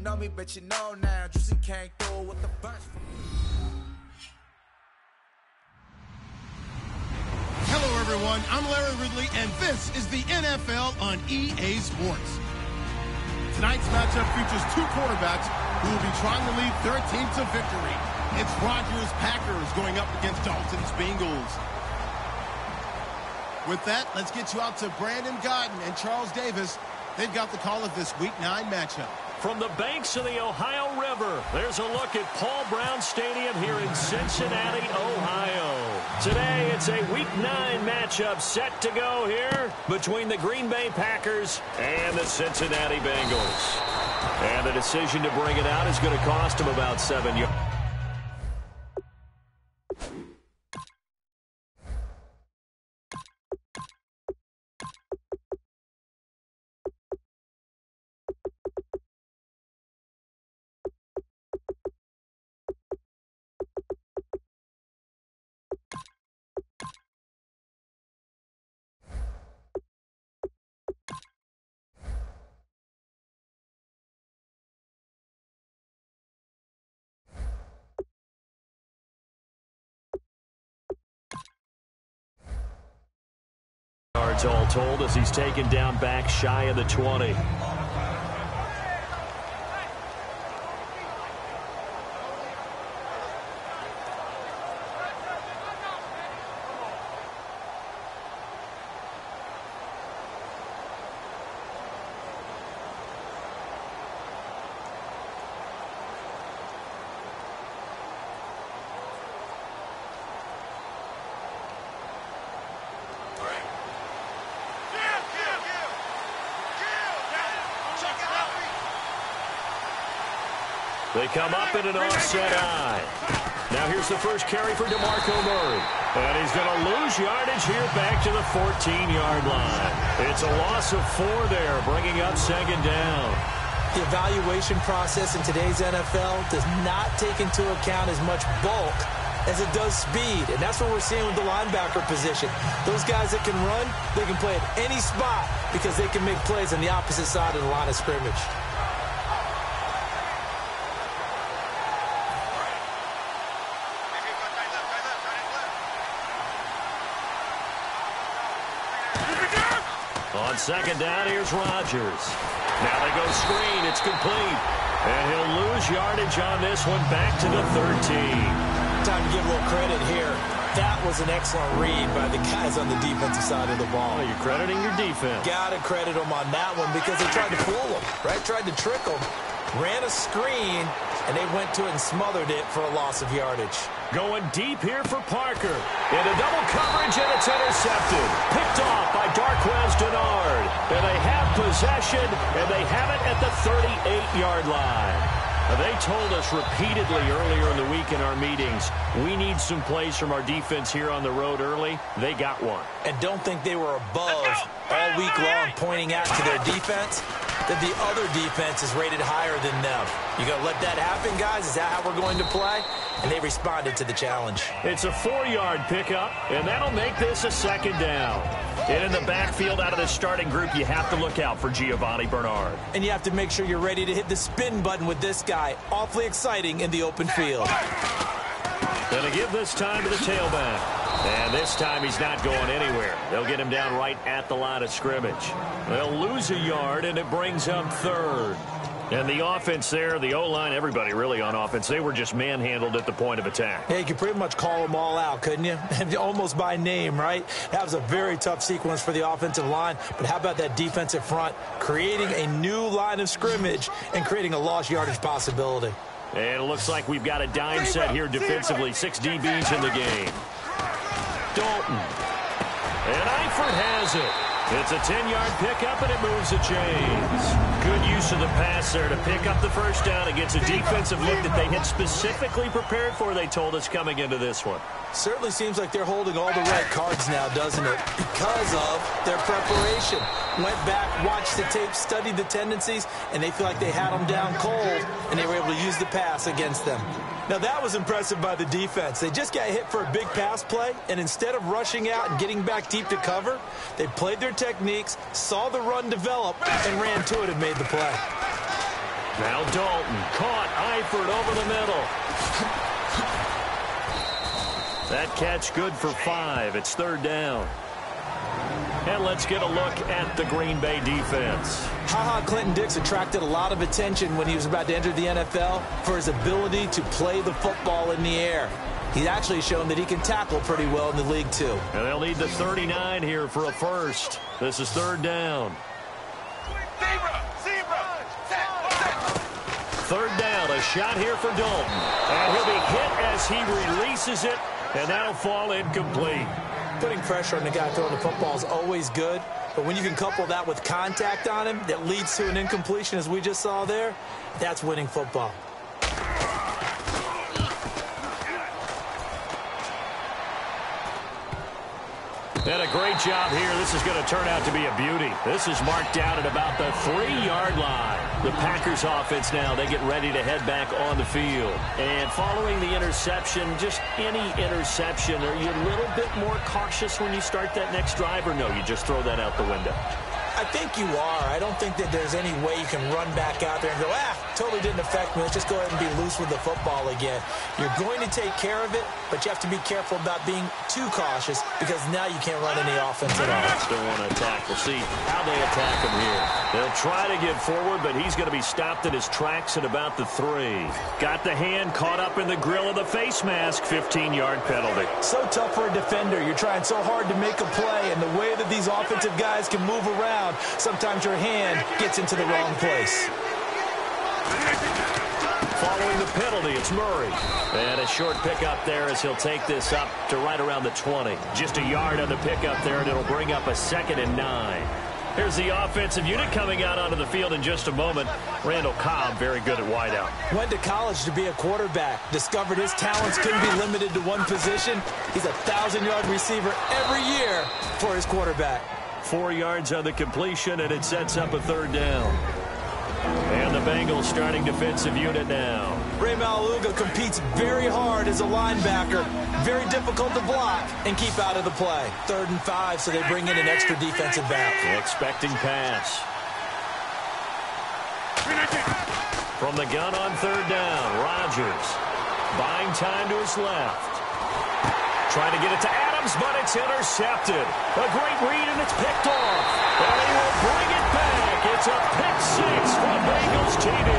ain't know me, but you know now. Juicy came through with the bunch. Hello, everyone. I'm Larry Ridley, and this is the NFL on EA Sports. Tonight's matchup features two quarterbacks who will be trying to lead their team to victory. It's Rodgers' Packers going up against Dalton's Bengals. With that, let's get you out to Brandon Godden and Charles Davis. They've got the call of this Week 9 matchup. From the banks of the Ohio River, there's a look at Paul Brown Stadium here in Cincinnati, Ohio. Today, it's a Week 9 matchup set to go here between the Green Bay Packers and the Cincinnati Bengals. And the decision to bring it out is going to cost them about 7 yards. Yards all told as he's taken down back shy of the 20. They come up in an offset eye. Now here's the first carry for DeMarco Murray. And he's going to lose yardage here back to the 14-yard line. It's a loss of 4 there, bringing up second down. The evaluation process in today's NFL does not take into account as much bulk as it does speed. And that's what we're seeing with the linebacker position. Those guys that can run, they can play at any spot because they can make plays on the opposite side of the line of scrimmage. On second down, here's Rodgers. Now they go screen. It's complete. And he'll lose yardage on this one back to the 13. Time to give a little credit here. That was an excellent read by the guys on the defensive side of the ball. Oh, you're crediting your defense. Got to credit them on that one because they tried to fool them, right? Tried to trick them. Ran a screen, and they went to it and smothered it for a loss of yardage. Going deep here for Parker. Into double coverage, and it's intercepted. Picked off by Darquez Dennard. And they have possession, and they have it at the 38-yard line. They told us repeatedly earlier in the week in our meetings, we need some plays from our defense here on the road early. They got one. And don't think they were above all week long pointing out to their defense that the other defense is rated higher than them. You going to let that happen, guys? Is that how we're going to play? And they responded to the challenge. It's a 4-yard pickup, and that'll make this a second down. And in the backfield out of the starting group, you have to look out for Giovanni Bernard. And you have to make sure you're ready to hit the spin button with this guy. Awfully exciting in the open field. Gonna give this time to the tailback. And this time he's not going anywhere. They'll get him down right at the line of scrimmage. They'll lose a yard, and it brings up third. And the offense there, the O-line, everybody really on offense, they were just manhandled at the point of attack. Yeah, you could pretty much call them all out, couldn't you? Almost by name, right? That was a very tough sequence for the offensive line. But how about that defensive front creating a new line of scrimmage and creating a lost yardage possibility? And it looks like we've got a dime set here defensively. 6 DBs in the game. Dalton. And Eifert has it. It's a 10-yard pickup, and it moves the chains. Good use of the pass there to pick up the first down against a defensive look that they had specifically prepared for, they told us, coming into this one. Certainly seems like they're holding all the right cards now, doesn't it? Because of their preparation. Went back, watched the tape, studied the tendencies, and they feel like they had them down cold, and they were able to use the pass against them. Now, that was impressive by the defense. They just got hit for a big pass play, and instead of rushing out and getting back deep to cover, they played their techniques, saw the run develop, and ran to it and made the play. Now Dalton, caught, Eifert over the middle. That catch good for 5. It's third down. And let's get a look at the Green Bay defense. Clinton Dix attracted a lot of attention when he was about to enter the NFL for his ability to play the football in the air. He's actually shown that he can tackle pretty well in the league, too. And they'll need the 39 here for a first. This is third down. Third down, a shot here for Dalton. And he'll be hit as he releases it, and that'll fall incomplete. Putting pressure on the guy throwing the football is always good, but when you can couple that with contact on him that leads to an incompletion, as we just saw there, that's winning football. And a great job here. This is going to turn out to be a beauty. This is marked out at about the 3-yard line. The Packers offense now, they get ready to head back on the field. And following the interception, just any interception, are you a little bit more cautious when you start that next drive, or no, you just throw that out the window? I think you are. I don't think that there's any way you can run back out there and go, totally didn't affect me. Let's just go ahead and be loose with the football again. You're going to take care of it, but you have to be careful about being too cautious because now you can't run any offense at all. Still want to attack. We'll see how they attack him here. They'll try to get forward, but he's going to be stopped in his tracks at about the 3. Got the hand caught up in the grill of the face mask. 15-yard penalty. So tough for a defender. You're trying so hard to make a play, and the way that these offensive guys can move around, sometimes your hand gets into the wrong place. Following the penalty, it's Murray. And a short pickup there as he'll take this up to right around the 20. Just a yard on the pickup there, and it'll bring up a 2nd and 9. Here's the offensive unit coming out onto the field in just a moment. Randall Cobb, very good at wideout. Went to college to be a quarterback. Discovered his talents couldn't be limited to one position. He's a 1,000-yard receiver every year for his quarterback. 4 yards on the completion, and it sets up a third down. And the Bengals starting defensive unit now. Ray Maluga competes very hard as a linebacker. Very difficult to block and keep out of the play. 3rd and 5, so they bring in an extra defensive back. Expecting pass. From the gun on third down, Rodgers buying time to his left. Trying to get it to Adams, but it's intercepted. A great read, and it's picked off. And he will bring it back. It's a pick 6 for Bengals TD.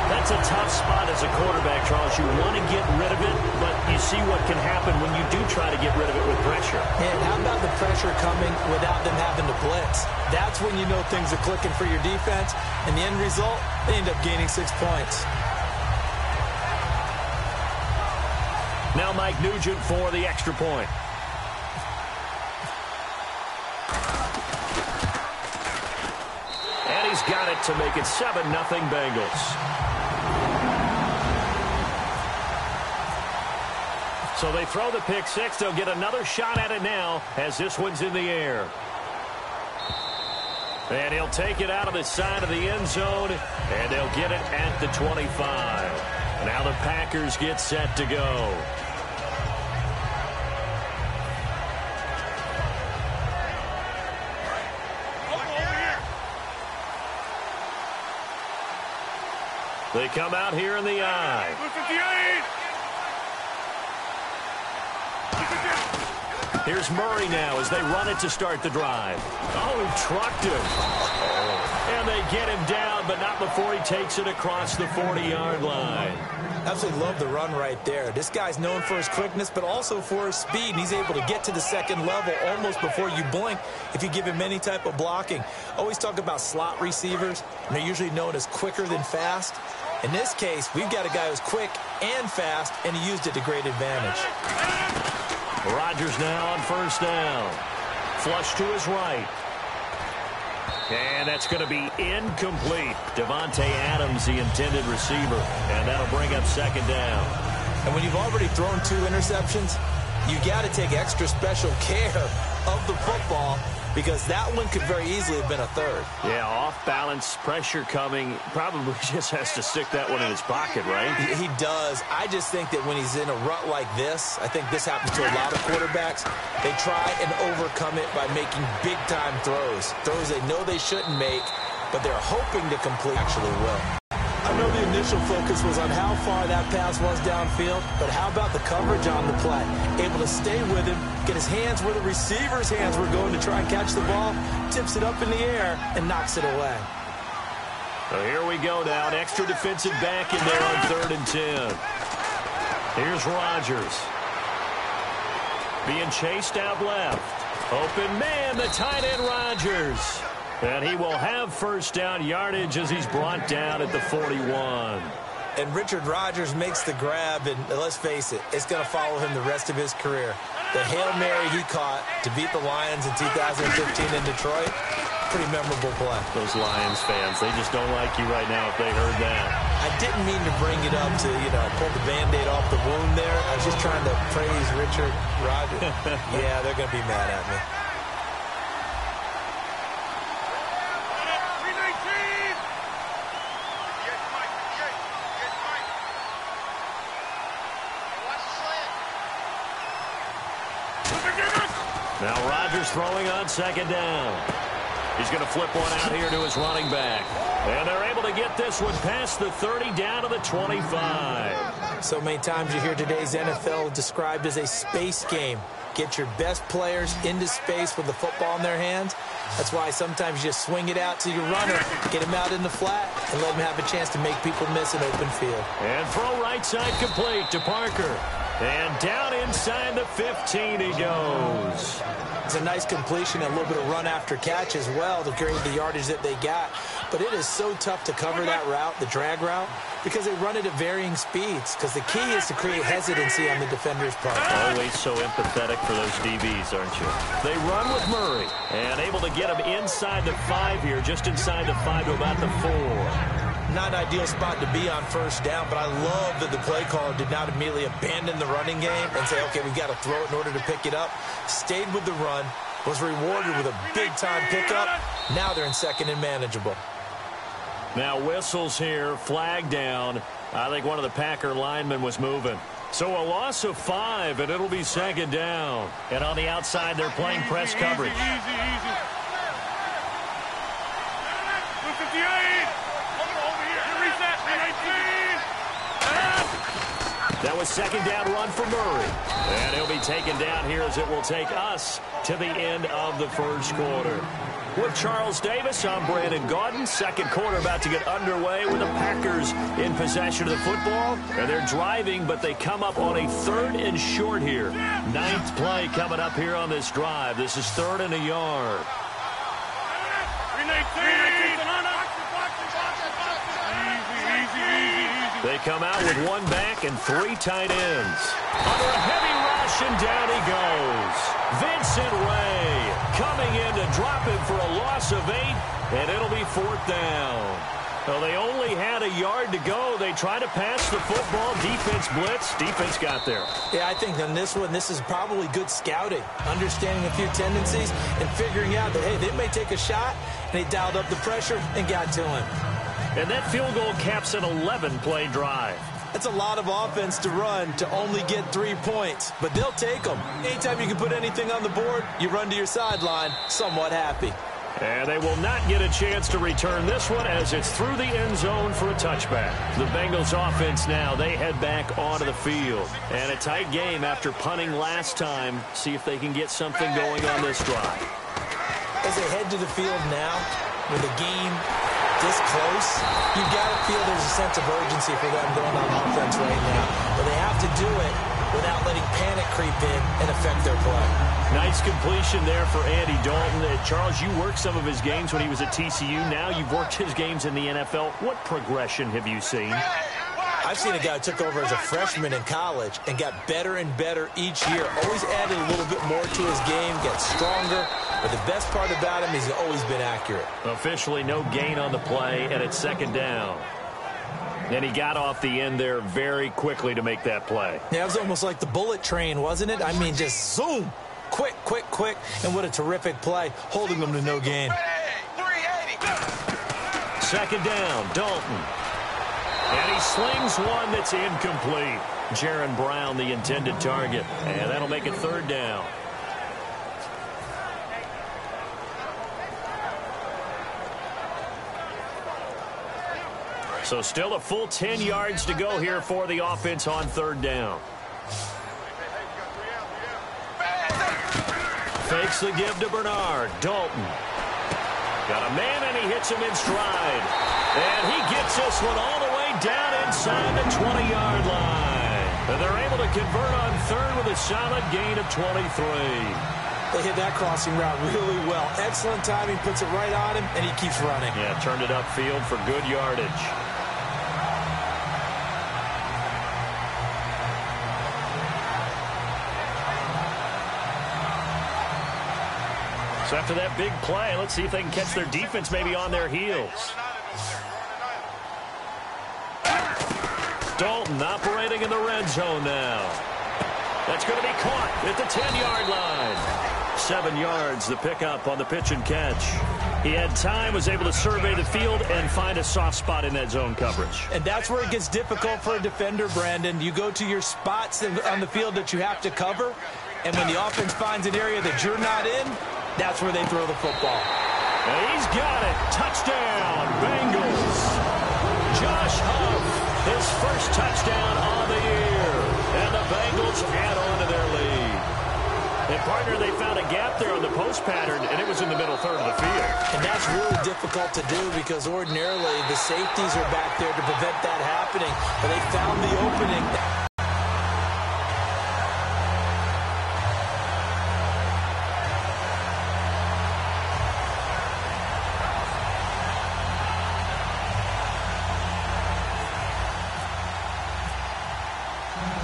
That's a tough spot as a quarterback, Charles. You want to get rid of it, but you see what can happen when you do try to get rid of it with pressure. And how about the pressure coming without them having to blitz? That's when you know things are clicking for your defense. And the end result, they end up gaining 6 points. Now Mike Nugent for the extra point. And he's got it to make it 7-0 Bengals. So they throw the pick 6. They'll get another shot at it now as this one's in the air. And he'll take it out of the side of the end zone, and they'll get it at the 25. Now the Packers get set to go. They come out here in the eye. Here's Murray now as they run it to start the drive. Oh, he trucked him. And they get him down, but not before he takes it across the 40-yard line. Absolutely love the run right there. This guy's known for his quickness, but also for his speed. And he's able to get to the second level almost before you blink if you give him any type of blocking. Always talk about slot receivers, and they're usually known as quicker than fast. In this case, we've got a guy who's quick and fast, and he used it to great advantage. Rodgers now on first down. Flush to his right. And that's going to be incomplete. Devontae Adams, the intended receiver. And that'll bring up second down. And when you've already thrown 2 interceptions, you got to take extra special care of the football because that one could very easily have been a 3rd. Yeah, off-balance, pressure coming. Probably just has to stick that one in his pocket, right? He does. I just think that when he's in a rut like this, I think this happens to a lot of quarterbacks, they try and overcome it by making big-time throws. Throws they know they shouldn't make, but they're hoping to complete actually will. I know the initial focus was on how far that pass was downfield, but how about the coverage on the play? Able to stay with him, get his hands where the receiver's hands were going to try and catch the ball, tips it up in the air, and knocks it away. So here we go now. An extra defensive back in there on 3rd and 10. Here's Rodgers. Being chased out left. Open man, the tight end Rodgers. And he will have first down yardage as he's brought down at the 41. And Richard Rodgers makes the grab, and let's face it, it's going to follow him the rest of his career. The Hail Mary he caught to beat the Lions in 2015 in Detroit, pretty memorable play. Those Lions fans, they just don't like you right now if they heard that. I didn't mean to bring it up to, pull the Band-Aid off the wound there. I was just trying to praise Richard Rodgers. Yeah, they're going to be mad at me. Now Rodgers throwing on 2nd down. He's going to flip one out here to his running back. And they're able to get this one past the 30 down to the 25. So many times you hear today's NFL described as a space game. Get your best players into space with the football in their hands. That's why sometimes you just swing it out to your runner, get him out in the flat, and let him have a chance to make people miss an open field. And throw right side complete to Parker. And down inside the 15 he goes. It's a nice completion and a little bit of run after catch as well to create the yardage that they got. But it is so tough to cover that route, the drag route, because they run it at varying speeds. Because the key is to create hesitancy on the defender's part. Always so empathetic for those DBs, aren't you? They run with Murray and able to get him inside the 5 here, just inside the 5 to about the 4. Not an ideal spot to be on first down, but I love that the play caller did not immediately abandon the running game and say, okay, we've got to throw it in order to pick it up. Stayed with the run, was rewarded with a big-time pickup. Now they're in 2nd and manageable. Now whistles here, flag down. I think one of the Packer linemen was moving. So a loss of 5, and it'll be 2nd down. And on the outside, they're playing press coverage. Easy. 258. That was 2nd down run for Murray. And he'll be taken down here as it will take us to the end of the 1st quarter. With Charles Davis, I'm Brandon Gaudin. 2nd quarter about to get underway with the Packers in possession of the football. And they're driving, but they come up on a 3rd and short here. 9th play coming up here on this drive. This is 3rd and a yard. They come out with 1 back and 3 tight ends. Under a heavy rush, and down he goes. Vincent Ray coming in to drop him for a loss of 8, and it'll be 4th down. Well, they only had a yard to go. They try to pass the football. Defense blitz. Defense got there. Yeah, I think on this one, this is probably good scouting, understanding a few tendencies, and figuring out that, hey, they may take a shot, and they dialed up the pressure and got to him. And that field goal caps an 11-play drive. That's a lot of offense to run to only get 3 points, but they'll take them. Anytime you can put anything on the board, you run to your sideline somewhat happy. And they will not get a chance to return this one as it's through the end zone for a touchback. The Bengals offense now, they head back onto the field. And a tight game after punting last time. See if they can get something going on this drive. As they head to the field now, with the game this close, you've got to feel there's a sense of urgency for them going on offense right now. But they have to do it without letting panic creep in and affect their play. Nice completion there for Andy Dalton. Charles, you worked some of his games when he was at TCU. Now you've worked his games in the NFL. What progression have you seen? I've seen a guy who took over as a freshman in college and got better and better each year. Always added a little bit more to his game, got stronger. But the best part about him is he's always been accurate. Officially no gain on the play, and it's 2nd down. And he got off the end there very quickly to make that play. Yeah, it was almost like the bullet train, wasn't it? I mean, just zoom. Quick. And what a terrific play, holding them to no gain. 2nd down, Dalton. And he slings one that's incomplete. Jaron Brown, the intended target. And that'll make it 3rd down. So still a full 10 yards to go here for the offense on third down. Fakes the give to Bernard. Dalton. Got a man, and he hits him in stride. And he gets this one all the way down inside the 20-yard line. And they're able to convert on third with a solid gain of 23. They hit that crossing route really well. Excellent timing, puts it right on him, and he keeps running. Yeah, turned it upfield for good yardage. So after that big play, let's see if they can catch their defense maybe on their heels. Dalton operating in the red zone now. That's going to be caught at the 10-yard line. 7 yards, the pickup on the pitch and catch. He had time, was able to survey the field and find a soft spot in that zone coverage. And that's where it gets difficult for a defender, Brandon. You go to your spots on the field that you have to cover, and when the offense finds an area that you're not in, that's where they throw the football. And he's got it. Touchdown, Bengals. Josh Huff, his first touchdown on the year. And the Bengals add on to their lead. And, partner, they found a gap there on the post pattern, and it was in the middle third of the field. And that's really difficult to do because ordinarily the safeties are back there to prevent that happening. But they found the opening.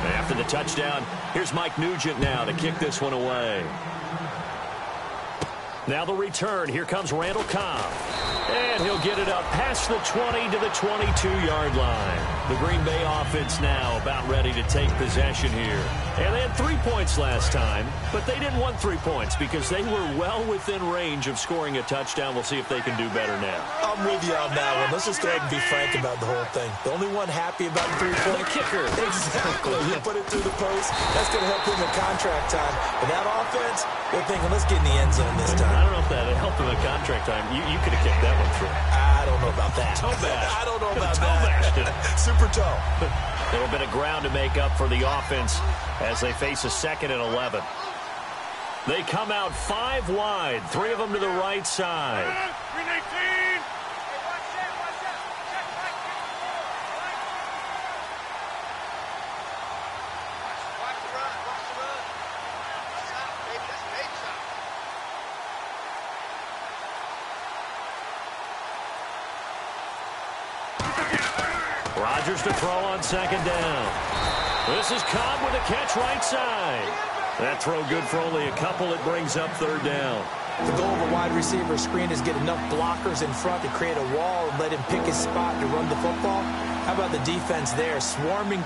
After the touchdown, here's Mike Nugent now to kick this one away. Now the return. Here comes Randall Cobb. And he'll get it up past the 20 to the 22-yard line. The Green Bay offense now about ready to take possession here. And they had 3 points last time, but they didn't want 3 points because they were well within range of scoring a touchdown. We'll see if they can do better now. I'm with you on that one. Let's just go ahead and be frank about the whole thing. The only one happy about the 3-point kicker. Exactly. He put it through the post. That's going to help him in contract time. But that offense, they're thinking, let's get in the end zone this time. I don't know if that helped him in contract time. You could have kicked that one through. I don't know about that. Toe bash. I don't know about toe bashed it. Super toe. A little bit of ground to make up for the offense as they face a 2nd and 11. They come out 5 wide, 3 of them to the right side. 319. Rodgers to throw on 2nd down. This is Cobb with a catch right side. That throw good for only a couple. It brings up 3rd down. The goal of a wide receiver screen is get enough blockers in front to create a wall and let him pick his spot to run the football. How about the defense there, swarming